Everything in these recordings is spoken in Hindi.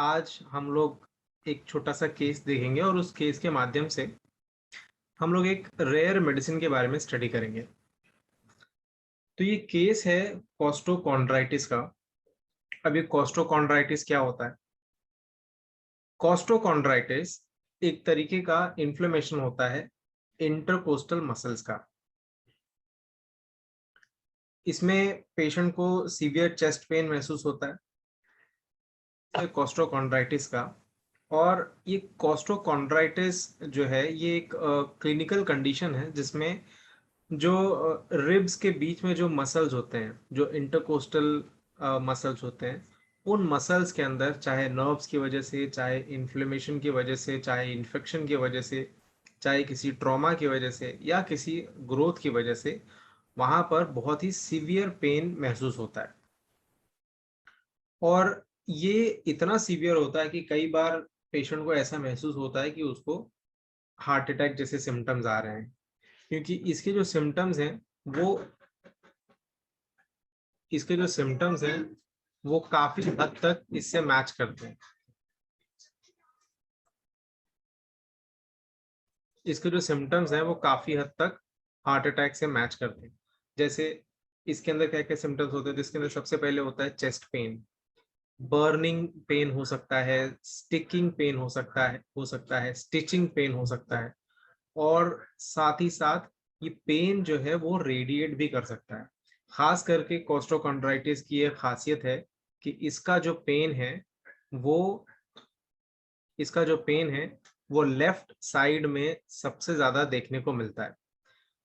आज हम लोग एक छोटा सा केस देखेंगे और उस केस के माध्यम से हम लोग एक रेयर मेडिसिन के बारे में स्टडी करेंगे। तो ये केस है कोस्टोकॉन्ड्राइटिस का। अब ये कोस्टोकॉन्ड्राइटिस क्या होता है? कोस्टोकॉन्ड्राइटिस एक तरीके का इन्फ्लेमेशन होता है इंटरकोस्टल मसल्स का। इसमें पेशेंट को सीवियर चेस्ट पेन महसूस होता है कोस्टोकॉन्ड्राइटिस का। और ये कोस्टोकॉन्ड्राइटिस जो है ये एक क्लिनिकल कंडीशन है जिसमें जो रिब्स के बीच में जो मसल्स होते हैं, जो इंटरकोस्टल मसल्स होते हैं, उन मसल्स के अंदर चाहे नर्व्स की वजह से, चाहे इन्फ्लेमेशन की वजह से, चाहे इन्फेक्शन की वजह से, चाहे किसी ट्रॉमा की वजह से या किसी ग्रोथ की वजह से वहां पर बहुत ही सीवियर पेन महसूस होता है। और ये इतना सीवियर होता है कि कई बार पेशेंट को ऐसा महसूस होता है कि उसको हार्ट अटैक जैसे सिम्टम्स आ रहे हैं, क्योंकि वो इसके जो सिम्टम्स हैं वो काफी हद तक इससे मैच करते हैं। इसके जो सिम्टम्स हैं वो काफी हद तक हार्ट अटैक से मैच करते हैं। जैसे इसके अंदर क्या क्या सिम्टम्स होते हैं? जिसके अंदर सबसे पहले होता है चेस्ट पेन, बर्निंग पेन हो सकता है, स्टिकिंग पेन हो सकता है, स्टिचिंग पेन हो सकता है। और साथ ही साथ ये पेन जो है वो रेडिएट भी कर सकता है। खास करके कोस्टोकॉन्ड्राइटिस की एक खासियत है कि वो इसका जो पेन है वो लेफ्ट साइड में सबसे ज्यादा देखने को मिलता है।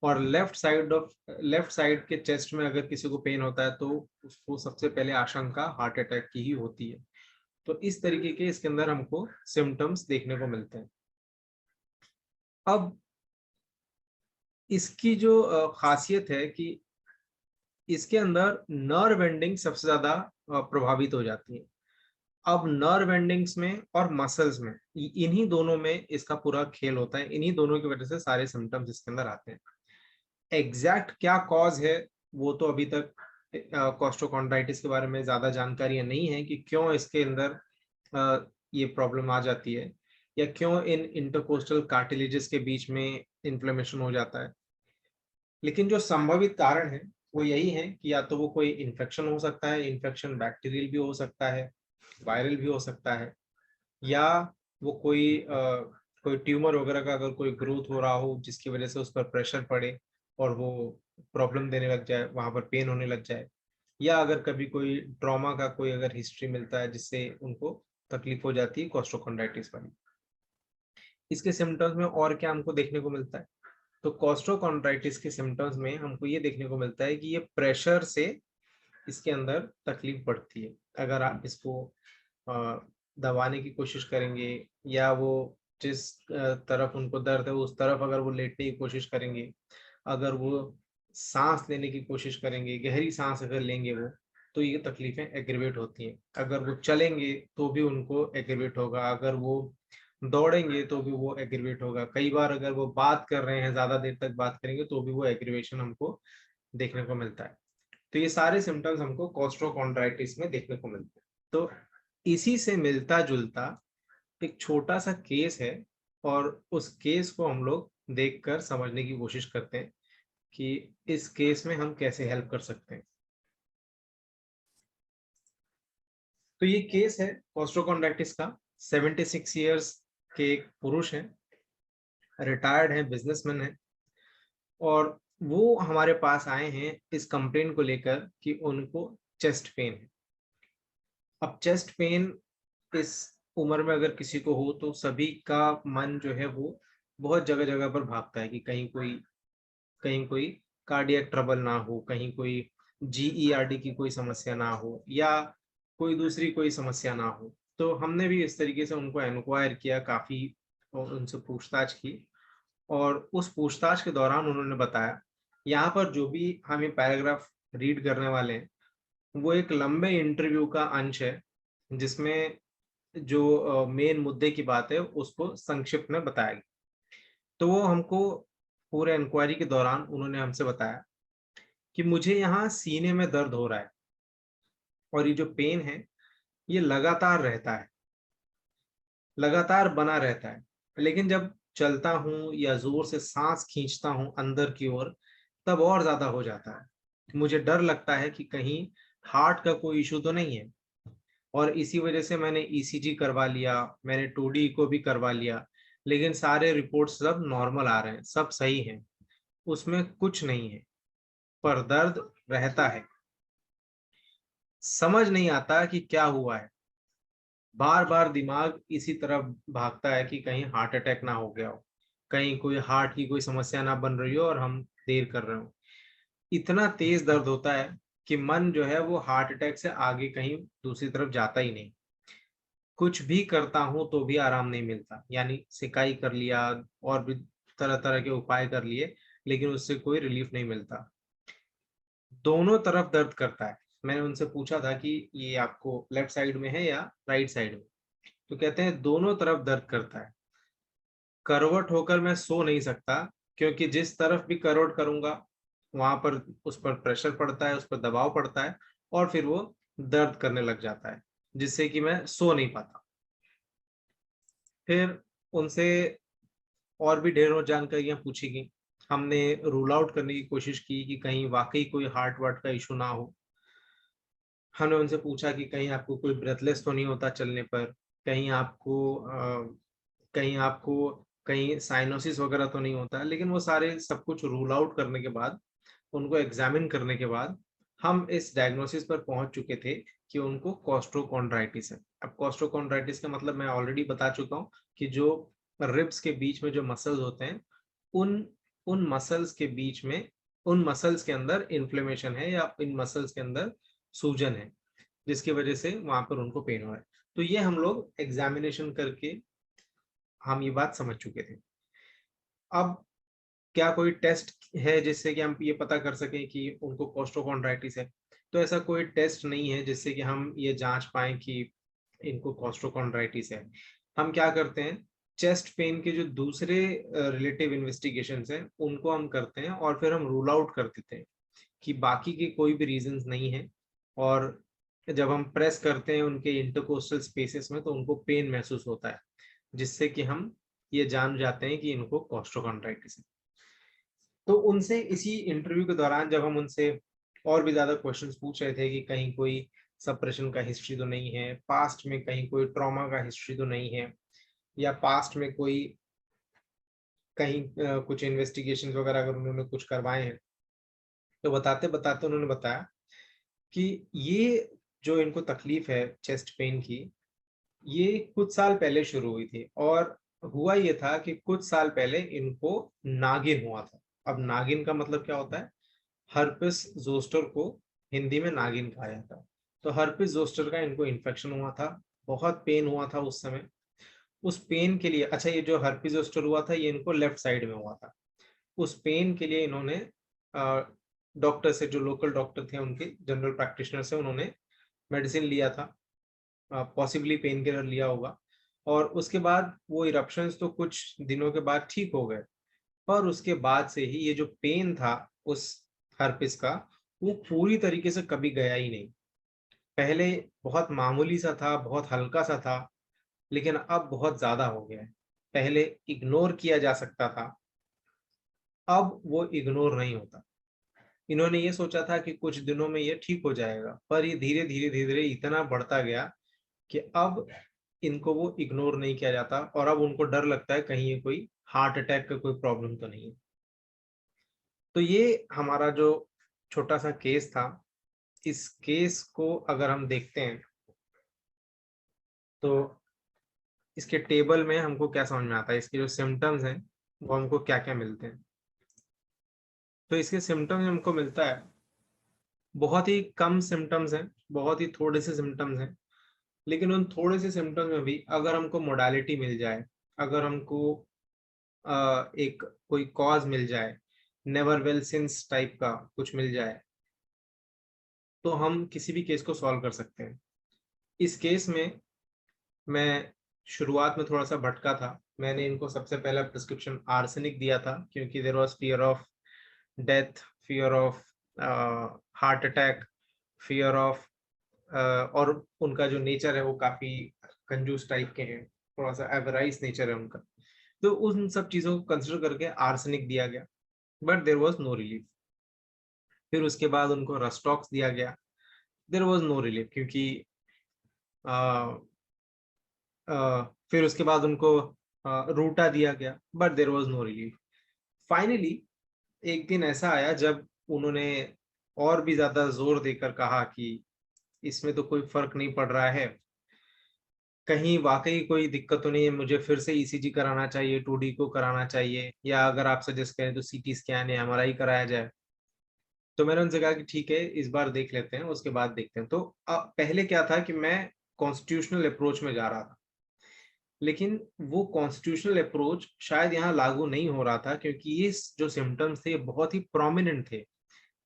और लेफ्ट साइड के चेस्ट में अगर किसी को पेन होता है तो उसको सबसे पहले आशंका हार्ट अटैक की ही होती है। तो इस तरीके के इसके अंदर हमको सिम्टम्स देखने को मिलते हैं। अब इसकी जो खासियत है कि इसके अंदर नर्व एंडिंग सबसे ज्यादा प्रभावित हो जाती है। अब नर्व एंडिंग्स में और मसल्स में, इन्हीं दोनों में इसका पूरा खेल होता है। इन्हीं दोनों की वजह से सारे सिम्टम्स इसके अंदर आते हैं। एग्जैक्ट क्या कॉज है वो तो अभी तक कोस्टोकॉन्ड्राइटिस के बारे में ज्यादा जानकारियां नहीं है कि क्यों इसके अंदर ये प्रॉब्लम आ जाती है या क्यों इन इंटरकोस्टल कार्टिलेजेस के बीच में इन्फ्लेमेशन हो जाता है। लेकिन जो संभावित कारण है वो यही है कि या तो वो कोई इन्फेक्शन हो सकता है, इन्फेक्शन बैक्टीरियल भी हो सकता है, वायरल भी हो सकता है, या वो कोई ट्यूमर वगैरह का अगर कोई ग्रोथ हो रहा हो जिसकी वजह से उस पर प्रेशर पड़े और वो प्रॉब्लम देने लग जाए, वहां पर पेन होने लग जाए। या अगर कभी कोई ट्रॉमा का कोई अगर हिस्ट्री मिलता है जिससे उनको तकलीफ हो जाती है कोस्टोकॉन्ड्राइटिस वाली। इसके सिम्टम्स में और क्या हमको देखने को मिलता है? तो कोस्टोकॉन्ड्राइटिस के सिम्टम्स में हमको ये देखने को मिलता है कि ये प्रेशर से इसके अंदर तकलीफ बढ़ती है। अगर आप इसको अ, दबाने की कोशिश करेंगे या वो जिस तरफ उनको दर्द है उस तरफ अगर वो लेटने की कोशिश करेंगे, अगर वो सांस लेने की कोशिश करेंगे, गहरी सांस अगर लेंगे वो, तो ये तकलीफें एग्रीवेट होती हैं। अगर वो चलेंगे तो भी उनको एग्रीवेट होगा, अगर वो दौड़ेंगे तो भी वो एग्रीवेट होगा, कई बार अगर वो बात कर रहे हैं, ज्यादा देर तक बात करेंगे तो भी वो एग्रीवेशन हमको देखने को मिलता है। तो ये सारे सिम्टम्स हमको कोस्ट्रोकॉन्ड्राइटिस में देखने को मिलते हैं। तो इसी से मिलता जुलता एक छोटा सा केस है और उस केस को हम लोग देखकर समझने की कोशिश करते हैं कि इस केस में हम कैसे हेल्प कर सकते हैं। तो ये केस है कोस्ट्रोकॉन्ड्राइटिस का। 76 ईयर्स के एक पुरुष हैं, रिटायर्ड हैं, बिजनेसमैन हैं। और वो हमारे पास आए हैं इस कंप्लेन को लेकर कि उनको चेस्ट पेन है। अब चेस्ट पेन इस उम्र में अगर किसी को हो तो सभी का मन जो है वो बहुत जगह जगह पर भागता है कि कहीं कोई कार्डियक ट्रबल ना हो, कहीं कोई जीईआरडी की कोई समस्या ना हो, या कोई दूसरी कोई समस्या ना हो। तो हमने भी इस तरीके से उनको एनक्वायर किया काफी और उनसे पूछताछ की। और उस पूछताछ के दौरान उन्होंने बताया, यहाँ पर जो भी हम ये पैराग्राफ रीड करने वाले हैं वो एक लंबे इंटरव्यू का अंश है जिसमें जो मेन मुद्दे की बात है उसको संक्षिप्त में बताया गया। तो वो हमको पूरे इंक्वायरी के दौरान उन्होंने हमसे बताया कि मुझे यहाँ सीने में दर्द हो रहा है और ये जो पेन है ये लगातार रहता है। लगातार बना रहता है। लेकिन जब चलता हूँ या जोर से सांस खींचता हूँ अंदर की ओर, तब और ज्यादा हो जाता है। मुझे डर लगता है कि कहीं हार्ट का कोई इशू तो नहीं है, और इसी वजह से मैंने ईसीजी करवा लिया, मैंने 2D को भी करवा लिया, लेकिन सारे रिपोर्ट्स सब नॉर्मल आ रहे हैं, सब सही हैं, उसमें कुछ नहीं है, पर दर्द रहता है। समझ नहीं आता कि क्या हुआ है। बार बार दिमाग इसी तरफ भागता है कि कहीं हार्ट अटैक ना हो गया हो, कहीं कोई हार्ट की कोई समस्या ना बन रही हो और हम देर कर रहे हो। इतना तेज दर्द होता है कि मन जो है वो हार्ट अटैक से आगे कहीं दूसरी तरफ जाता ही नहीं। कुछ भी करता हूं तो भी आराम नहीं मिलता, यानी सिकाई कर लिया और भी तरह तरह के उपाय कर लिए, लेकिन उससे कोई रिलीफ नहीं मिलता। दोनों तरफ दर्द करता है। मैंने उनसे पूछा था कि ये आपको लेफ्ट साइड में है या राइट साइड में, तो कहते हैं दोनों तरफ दर्द करता है। करवट होकर मैं सो नहीं सकता, क्योंकि जिस तरफ भी करवट करूंगा वहां पर उस पर प्रेशर पड़ता है, उस पर दबाव पड़ता है, और फिर वो दर्द करने लग जाता है, जिससे कि मैं सो नहीं पाता। फिर उनसे और भी ढेरों जानकारियां पूछी गई। हमने रूल आउट करने की कोशिश की कि कहीं वाकई कोई हार्ट वार्ट का इशू ना हो। हमने उनसे पूछा कि कहीं आपको कोई ब्रेथलेस तो नहीं होता चलने पर, कहीं आपको कहीं आपको कहीं साइनोसिस वगैरह तो नहीं होता है। लेकिन वो सारे सब कुछ रूल आउट करने के बाद, उनको एग्जामिन करने के बाद, हम इस डायग्नोसिस पर पहुंच चुके थे कि उनको कोस्ट्रोकॉन्ड्राइटिस है। अब कोस्ट्रोकॉन्ड्राइटिस का मतलब मैं ऑलरेडी बता चुका हूँ कि जो रिब्स के बीच में जो मसल्स होते हैं, उन उन मसल्स के बीच में, उन मसल्स के अंदर इन्फ्लेमेशन है, या इन मसल्स के अंदर सूजन है, जिसकी वजह से वहां पर उनको पेन हो रहा है। तो ये हम लोग एग्जामिनेशन करके हम ये बात समझ चुके थे। अब क्या कोई टेस्ट है जिससे कि हम ये पता कर सकें कि उनको कोस्ट्रोकॉन्ड्राइटिस है? तो ऐसा कोई टेस्ट नहीं है जिससे कि हम ये जांच पाएं कि इनको कोस्ट्रोकॉन्ड्राइटिस है। हम क्या करते हैं, चेस्ट पेन के जो दूसरे रिलेटिव इन्वेस्टिगेशंस हैं उनको हम करते हैं, और फिर हम रूल आउट कर देते हैं कि बाकी के कोई भी रीजंस नहीं है। और जब हम प्रेस करते हैं उनके इंटरकोस्टल स्पेसेस में, तो उनको पेन महसूस होता है, जिससे कि हम ये जान जाते हैं कि इनको कोस्ट्रोकॉन्ड्राइटिस है। तो उनसे इसी इंटरव्यू के दौरान जब हम उनसे और भी ज्यादा क्वेश्चंस पूछ रहे थे कि कहीं कोई सप्रेशन का हिस्ट्री तो नहीं है, पास्ट में कहीं कोई ट्रॉमा का हिस्ट्री तो नहीं है, या पास्ट में कोई कहीं कुछ इन्वेस्टिगेशन वगैरह अगर उन्होंने कुछ करवाए हैं, तो बताते बताते उन्होंने बताया कि ये जो इनको तकलीफ है चेस्ट पेन की, ये कुछ साल पहले शुरू हुई थी। और हुआ ये था कि कुछ साल पहले इनको नागिन हुआ था। अब नागिन का मतलब क्या होता है? हर्पिस जोस्टर को हिंदी में नागिन कहा जाता है। तो हर्पिस जोस्टर का इनको इन्फेक्शन हुआ था, बहुत पेन हुआ था उस समय। उस पेन के लिए, अच्छा, ये जो हर्पिस जोस्टर हुआ था ये इनको लेफ्ट साइड में हुआ था। उस पेन के लिए इन्होंने डॉक्टर से, जो लोकल डॉक्टर थे उनके जनरल प्रैक्टिशनर से, उन्होंने मेडिसिन लिया था, पॉसिबली पेन किलर लिया होगा। और उसके बाद वो इरप्शंस तो कुछ दिनों के बाद ठीक हो गए, पर उसके बाद से ही ये जो पेन था उस हर्पिस का, वो पूरी तरीके से कभी गया ही नहीं। पहले बहुत मामूली सा था, बहुत हल्का सा था, लेकिन अब बहुत ज्यादा हो गया है। पहले इग्नोर किया जा सकता था, अब वो इग्नोर नहीं होता। इन्होंने ये सोचा था कि कुछ दिनों में ये ठीक हो जाएगा, पर ये धीरे धीरे धीरे धीरे इतना बढ़ता गया कि अब इनको वो इग्नोर नहीं किया जाता, और अब उनको डर लगता है कहीं ये कोई हार्ट अटैक का कोई प्रॉब्लम तो नहीं है। तो ये हमारा जो छोटा सा केस था, इस केस को अगर हम देखते हैं तो इसके टेबल में हमको क्या समझ में आता है, इसके जो सिम्टम्स हैं वो हमको क्या क्या मिलते हैं। तो इसके सिम्टम्स हमको मिलता है, बहुत ही कम सिम्टम्स हैं, बहुत ही थोड़े से सिम्टम्स हैं, लेकिन उन थोड़े से सिम्टम्स में भी अगर हमको मोडालिटी मिल जाए, अगर हमको एक कोई कॉज मिल जाए, नेवर वेल सिंस टाइप का कुछ मिल जाए, तो हम किसी भी केस को सॉल्व कर सकते हैं। इस केस में मैं शुरुआत में थोड़ा सा भटका था। मैंने इनको सबसे पहला प्रिस्क्रिप्शन आर्सेनिक दिया था, क्योंकि there was fear of death, fear of heart attack, fear of और उनका जो नेचर है वो काफी कंजूस टाइप के हैं। थोड़ा सा एवराइज नेचर है उनका, तो उन सब चीजों को कंसिडर करके आर्सेनिक दिया गया, but there was no relief. फिर उसके बाद उनको रस्टॉक्स दिया गया, देयर वाज नो रिलीफ, क्योंकि फिर उसके बाद उनको रूटा दिया गया, but there was no relief. Finally एक दिन ऐसा आया जब उन्होंने और भी ज्यादा जोर देकर कहा कि इसमें तो कोई फर्क नहीं पड़ रहा है, कहीं वाकई कोई दिक्कत तो नहीं है, मुझे फिर से ईसीजी कराना चाहिए, 2D को कराना चाहिए, या अगर आप सजेस्ट करें तो सीटी स्कैन या एमआरआई कराया जाए। तो मैंने उनसे कहा कि ठीक है, इस बार देख लेते हैं, उसके बाद देखते हैं। तो पहले क्या था कि मैं कॉन्स्टिट्यूशनल अप्रोच में जा रहा था, लेकिन वो कॉन्स्टिट्यूशनल अप्रोच शायद यहाँ लागू नहीं हो रहा था, क्योंकि ये जो सिम्टम्स थे बहुत ही प्रोमिनेंट थे।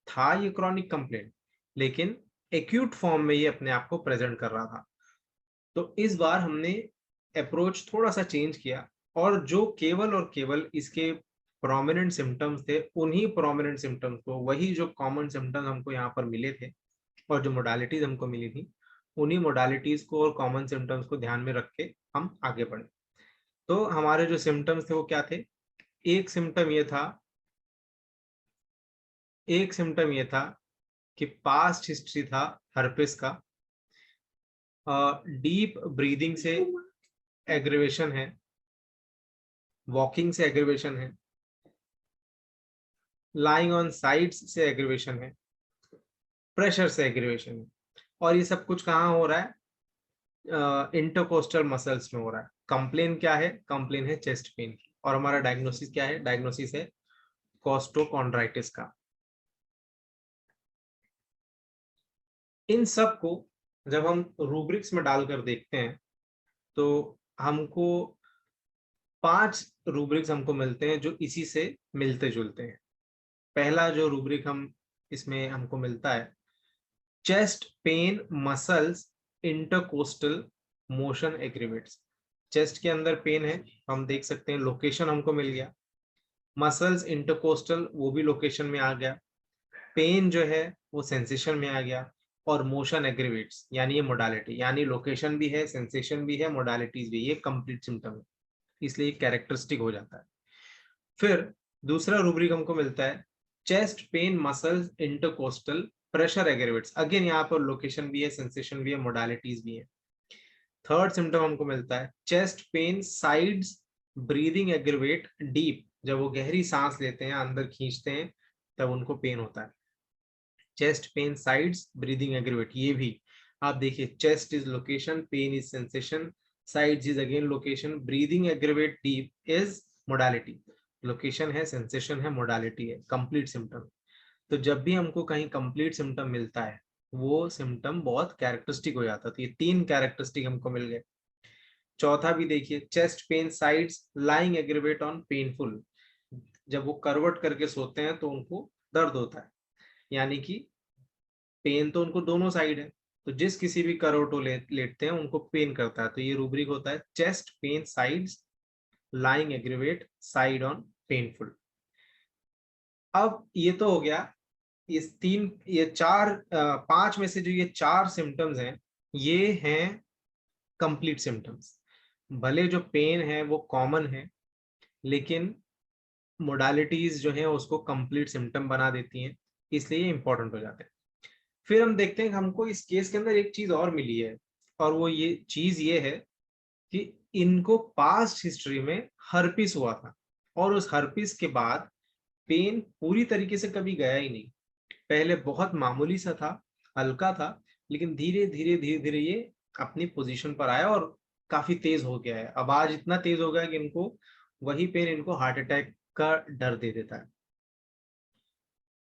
था ये क्रॉनिक कंप्लेंट, लेकिन एक्यूट फॉर्म में ये अपने आप को प्रेजेंट कर रहा था। तो इस बार हमने अप्रोच थोड़ा सा चेंज किया, और जो केवल और केवल इसके प्रोमिनेंट सिम्टम्स थे, उन्हीं प्रोमिनेंट सिम्टम्स को, वही जो कॉमन सिम्टम्स हमको यहाँ पर मिले थे और जो मोडालिटीज हमको मिली थी, उन्हीं मोडालिटीज को और कॉमन सिम्टम्स को ध्यान में रख के हम आगे बढ़े। तो हमारे जो सिम्टम्स थे वो क्या थे? एक सिम्टम ये था एक सिम्टम ये था कि पास्ट हिस्ट्री था हर्पिस का, डीप ब्रीदिंग से एग्रीवेशन है, वॉकिंग से एग्रीवेशन है, लाइंग ऑन साइड्स से एग्रीवेशन है, प्रेशर से एग्रीवेशन है। और ये सब कुछ कहाँ हो रहा है? इंटरकोस्टल मसल्स में हो रहा है। कंप्लेन क्या है? कंप्लेन है चेस्ट पेन की। और हमारा डायग्नोसिस क्या है? डायग्नोसिस है कोस्टोकॉन्ड्राइटिस का। इन सब को जब हम रूब्रिक्स में डालकर देखते हैं तो हमको 5 रूब्रिक्स हमको मिलते हैं जो इसी से मिलते जुलते हैं। पहला जो रूब्रिक हम इसमें हमको मिलता है, chest pain muscles intercostal motion aggravates. Chest के अंदर पेन है, हम देख सकते हैं, लोकेशन हमको मिल गया। मसल्स इंटरकोस्टल, वो भी लोकेशन में आ गया। पेन जो है वो सेंसेशन में आ गया। और मोशन एग्रीवेट्स यानी ये मोडालिटी, यानी लोकेशन भी है, सेंसेशन भी है, मोडालिटीज भी, ये कंप्लीट सिम्टम है, इसलिए कैरेक्टरिस्टिक हो जाता है। फिर दूसरा रूब्रिक हमको मिलता है, chest pain muscles intercostal pressure aggravates. Again यहाँ पर लोकेशन भी है, सेंसेशन भी है, मोडालिटीज भी है। थर्ड सिम्टम हमको मिलता है, chest pain sides breathing aggravate deep. जब वो गहरी सांस लेते हैं, अंदर खींचते हैं, तब उनको पेन होता है। Chest pain sides breathing aggravate, ये भी आप देखिए, chest is location, pain is sensation, sides is again location, breathing aggravate deep is modality. Location है, सेंसेशन है, मोडालिटी है, कंप्लीट सिम्टम। तो जब भी हमको कहीं कंप्लीट सिम्टम मिलता है, वो सिम्टम बहुत कैरेक्टरिस्टिक हो जाता है। तो ये 3 कैरेक्टरिस्टिक हमको मिल गए। चौथा भी देखिए, chest pain sides lying aggravate on painful. जब वो करवट करके सोते हैं तो उनको दर्द होता है, यानी कि पेन तो उनको दोनों साइड है, तो जिस किसी भी करवटो लेटते हैं उनको पेन करता है। तो ये रूब्रिक होता है chest pain sides lying aggravate side on painful. अब ये तो हो गया, ये 5 में से जो ये 4 सिम्टम्स हैं, ये हैं कंप्लीट सिम्टम्स। भले जो पेन है वो कॉमन है, लेकिन मोडालिटीज जो है उसको कंप्लीट सिम्टम बना देती हैं, इसलिए इंपॉर्टेंट हो जाते हैं। फिर हम देखते हैं कि हमको इस केस के अंदर एक चीज और मिली है, और वो ये चीज ये है कि इनको पास्ट हिस्ट्री में हर्पिस हुआ था, और उस हर्पिस के बाद पेन पूरी तरीके से कभी गया ही नहीं। पहले बहुत मामूली सा था, हल्का था, लेकिन धीरे धीरे धीरे धीरे ये अपनी पोजीशन पर आया और काफी तेज हो गया है। अब आज इतना तेज हो गया कि इनको वही पेन इनको हार्ट अटैक का डर दे देता है।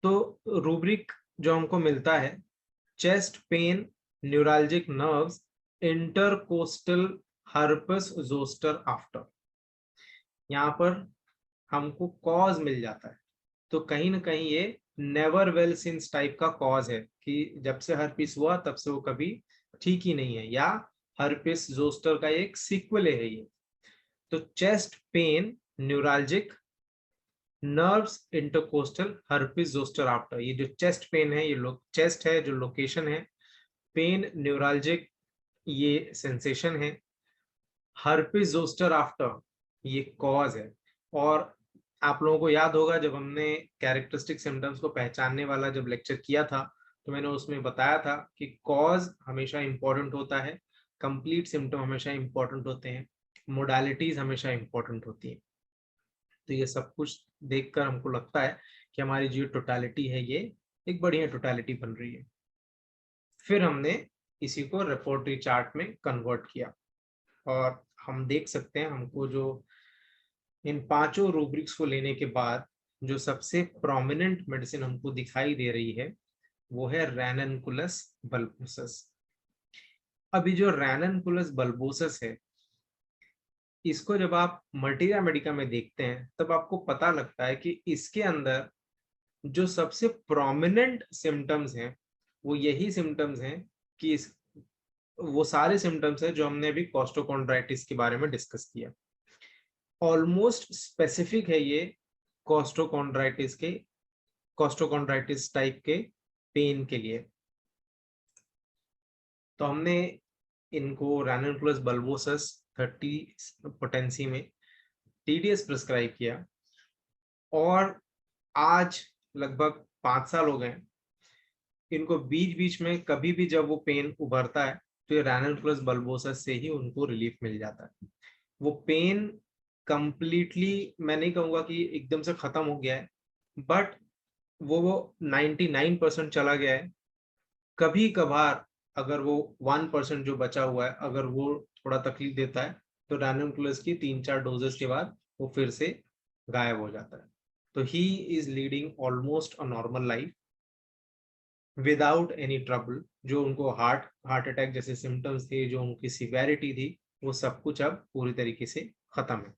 तो रूब्रिक जो हमको मिलता है, chest pain neuralgic nerves intercostal herpes zoster after. यहाँ पर हमको कॉज मिल जाता है, तो कहीं ना कहीं ये नेवर वेल सिंस टाइप का कॉज है कि जब से हर्पिस हुआ तब से वो कभी ठीक ही नहीं है, या हर्पिस जोस्टर का एक सीक्वल है ये। तो chest pain neuralgic nerves intercostal herpes zoster after, ये जो चेस्ट पेन है, ये चेस्ट है जो लोकेशन है, पेन न्यूरल्जिक ये सेंसेशन है, हर्पिस जोस्टर आफ्टर, ये कॉज है। और आप लोगों को याद होगा जब हमने कैरेक्टरिस्टिक सिम्टम्स को पहचानने वाला जब लेक्चर किया था, तो मैंने उसमें बताया था कि कॉज हमेशा इंपॉर्टेंट होता है, कंप्लीट सिम्टम हमेशा इंपॉर्टेंट होते हैं, मोडालिटीज हमेशा इंपॉर्टेंट होती हैं। तो ये सब कुछ देखकर हमको लगता है कि हमारी जो टोटालिटी है ये एक बढ़िया टोटालिटी बन रही है। फिर हमने इसी को रेपोर्टरी चार्ट में कन्वर्ट किया और हम देख सकते हैं हमको जो इन पांचों रूब्रिक्स को लेने के बाद जो सबसे प्रोमिनेंट मेडिसिन हमको दिखाई दे रही है वो है रैननकुलस बल्बोसस। अभी जो रैननकुलस बल्बोसस है, इसको जब आप मल्टीरिया मेडिका में देखते हैं तब आपको पता लगता है कि इसके अंदर जो सबसे प्रोमिनेंट सिम्टम्स हैं वो यही सिम्टम्स हैं कि वो सारे सिम्टम्स हैं जो हमने अभी कोस्टोकॉन्ड्राइटिस के बारे में डिस्कस किया। ऑलमोस्ट स्पेसिफिक है ये कोस्टोकॉन्ड्राइटिस टाइप के पेन के लिए। तो हमने इनको रैननकुलस बल्बोसस 30 पोटेंसी में टीडीएस प्रिस्क्राइब किया और आज लगभग 5 साल हो गए। इनको बीच बीच में कभी भी जब वो पेन उभरता है तो ये रैननकुलस बल्बोसस से ही उनको रिलीफ मिल जाता है। वो पेन कंप्लीटली मैं नहीं कहूंगा कि एकदम से खत्म हो गया है, बट वो 99% चला गया है। कभी कभार अगर वो 1% जो बचा हुआ है अगर वो थोड़ा तकलीफ देता है तो रैननकुलस की 3-4 डोजेस के बाद वो फिर से गायब हो जाता है। तो he is leading almost a normal life without any trouble. जो उनको हार्ट अटैक जैसे सिम्टम्स थे, जो उनकी सिवेरिटी थी, वो सब कुछ अब पूरी तरीके से खत्म है।